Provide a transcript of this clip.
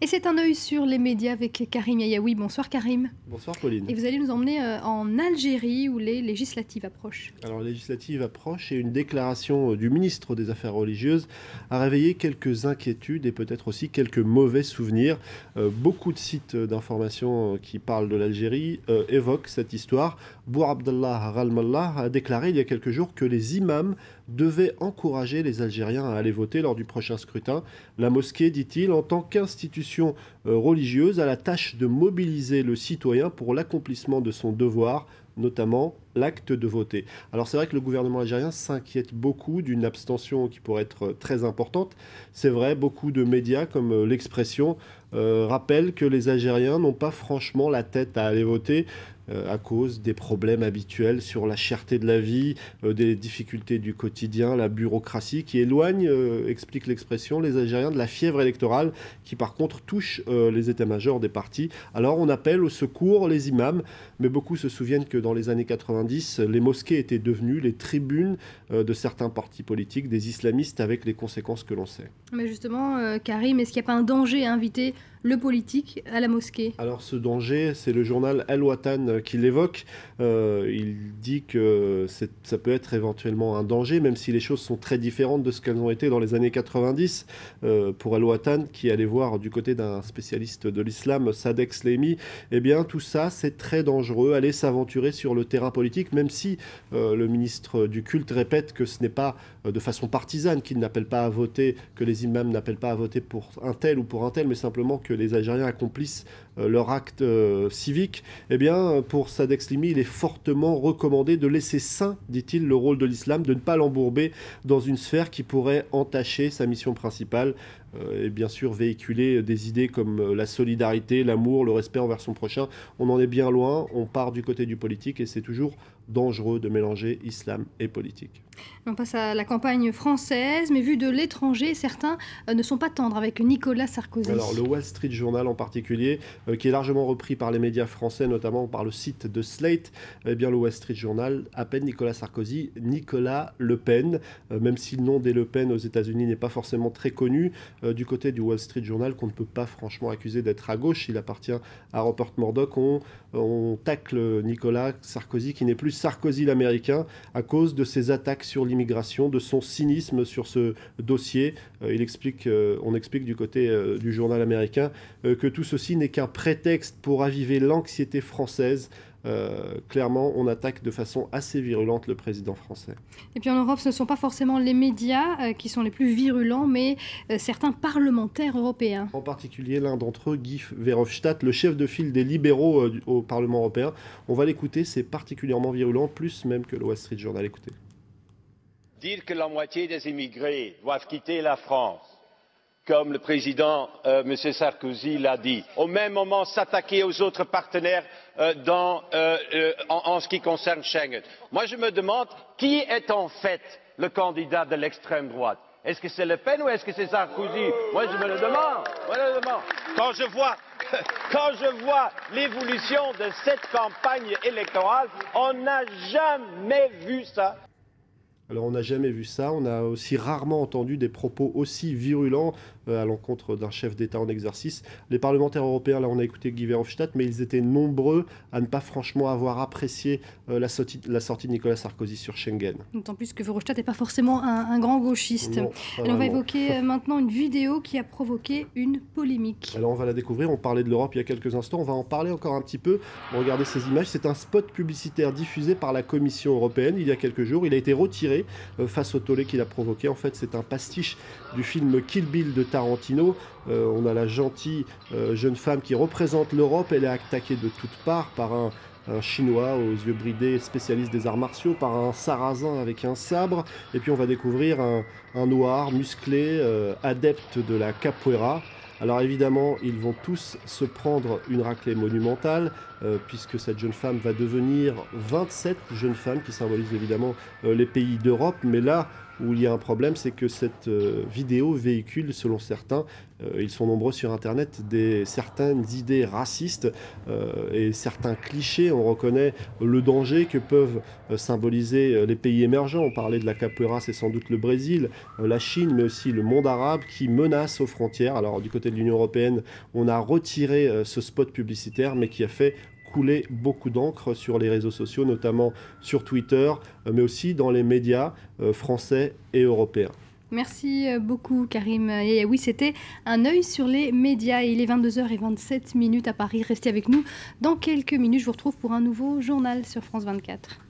Et c'est un œil sur les médias avec Karim Yayaoui. Bonsoir Karim. Bonsoir Pauline. Et vous allez nous emmener en Algérie où les législatives approchent. Alors les législatives approchent et une déclaration du ministre des Affaires religieuses a réveillé quelques inquiétudes et peut-être aussi quelques mauvais souvenirs. Beaucoup de sites d'information qui parlent de l'Algérie évoquent cette histoire. Bouabdallah Ramallah a déclaré il y a quelques jours que les imams devaient encourager les Algériens à aller voter lors du prochain scrutin. La mosquée, dit-il, en tant qu'institution religieuse, a la tâche de mobiliser le citoyen pour l'accomplissement de son devoir, notamment l'acte de voter. Alors c'est vrai que le gouvernement algérien s'inquiète beaucoup d'une abstention qui pourrait être très importante. C'est vrai, beaucoup de médias comme l'Expression rappellent que les Algériens n'ont pas franchement la tête à aller voter à cause des problèmes habituels sur la cherté de la vie, des difficultés du quotidien, la bureaucratie qui éloigne, explique l'Expression, les Algériens de la fièvre électorale qui par contre touche les états-majors des partis. Alors on appelle au secours les imams, mais beaucoup se souviennent que dans les années 90, les mosquées étaient devenues les tribunes de certains partis politiques, des islamistes, avec les conséquences que l'on sait. Mais justement, Karim, est-ce qu'il n'y a pas un danger à inviter le politique à la mosquée? Alors ce danger, c'est le journal Al Watan qui l'évoque. Il dit que ça peut être éventuellement un danger, même si les choses sont très différentes de ce qu'elles ont été dans les années 90. Pour Al Watan, qui allait voir du côté d'un spécialiste de l'islam, Sadek Slemi, eh bien tout ça, c'est très dangereux, aller s'aventurer sur le terrain politique, même si le ministre du culte répète que ce n'est pas de façon partisane qu'il n'appelle pas à voter, que les imams n'appellent pas à voter pour un tel ou pour un tel, mais simplement que les Algériens accomplissent leur acte civique. Eh bien, pour Sadek Slimi, il est fortement recommandé de laisser sain, dit-il, le rôle de l'islam, de ne pas l'embourber dans une sphère qui pourrait entacher sa mission principale et bien sûr véhiculer des idées comme la solidarité, l'amour, le respect envers son prochain. On en est bien loin, on part du côté du politique et c'est toujours dangereux de mélanger islam et politique. On passe à la campagne française, mais vu de l'étranger, certains ne sont pas tendres avec Nicolas Sarkozy. Alors le Wall Street Journal en particulier, qui est largement repris par les médias français, notamment par le site de Slate, eh bien le Wall Street Journal appelle Nicolas Sarkozy Nicolas Le Pen, même si le nom des Le Pen aux États-Unis n'est pas forcément très connu. Du côté du Wall Street Journal, qu'on ne peut pas franchement accuser d'être à gauche, il appartient à Rupert Murdoch, on tacle Nicolas Sarkozy, qui n'est plus Sarkozy l'américain, à cause de ses attaques sur l'immigration, de son cynisme sur ce dossier. On explique du côté du journal américain que tout ceci n'est qu'un prétexte pour aviver l'anxiété française. Clairement, on attaque de façon assez virulente le président français. Et puis en Europe, ce ne sont pas forcément les médias qui sont les plus virulents, mais certains parlementaires européens. En particulier l'un d'entre eux, Guy Verhofstadt, le chef de file des libéraux au Parlement européen. On va l'écouter, c'est particulièrement virulent, plus même que le Wall Street Journal. Écoutez. Dire que la moitié des immigrés doivent quitter la France, comme le président M. Sarkozy l'a dit. Au même moment, s'attaquer aux autres partenaires en ce qui concerne Schengen. Moi, je me demande qui est en fait le candidat de l'extrême droite. Est-ce que c'est Le Pen ou est-ce que c'est Sarkozy? Moi, je me le demande. Quand je vois l'évolution de cette campagne électorale, on n'a jamais vu ça. Alors on n'a jamais vu ça, on a aussi rarement entendu des propos aussi virulents à l'encontre d'un chef d'État en exercice. Les parlementaires européens, là on a écouté Guy Verhofstadt, mais ils étaient nombreux à ne pas franchement avoir apprécié la sortie de Nicolas Sarkozy sur Schengen. D'autant plus que Verhofstadt n'est pas forcément un grand gauchiste. Non, alors on va évoquer maintenant une vidéo qui a provoqué une polémique. Alors on va la découvrir, on parlait de l'Europe il y a quelques instants, on va en parler encore un petit peu. Regardez ces images, c'est un spot publicitaire diffusé par la Commission européenne il y a quelques jours. Il a été retiré face au tollé qu'il a provoqué. En fait, c'est un pastiche du film Kill Bill de Tarantino. On a la gentille jeune femme qui représente l'Europe. Elle est attaquée de toutes parts par un chinois aux yeux bridés, spécialiste des arts martiaux, par un sarrasin avec un sabre. Et puis on va découvrir un noir musclé, adepte de la capoeira. Alors évidemment, ils vont tous se prendre une raclée monumentale, puisque cette jeune femme va devenir 27 jeunes femmes qui symbolisent évidemment les pays d'Europe. Mais là, où il y a un problème, c'est que cette vidéo véhicule, selon certains, ils sont nombreux sur Internet, certaines idées racistes et certains clichés. On reconnaît le danger que peuvent symboliser les pays émergents. On parlait de la capoeira, c'est sans doute le Brésil, la Chine, mais aussi le monde arabe qui menace aux frontières. Alors du côté de l'Union européenne, on a retiré ce spot publicitaire, mais qui a fait couler beaucoup d'encre sur les réseaux sociaux, notamment sur Twitter, mais aussi dans les médias français et européens. Merci beaucoup Karim. Et oui, c'était un œil sur les médias. Il est 22h27 à Paris. Restez avec nous. Dans quelques minutes, je vous retrouve pour un nouveau journal sur France 24.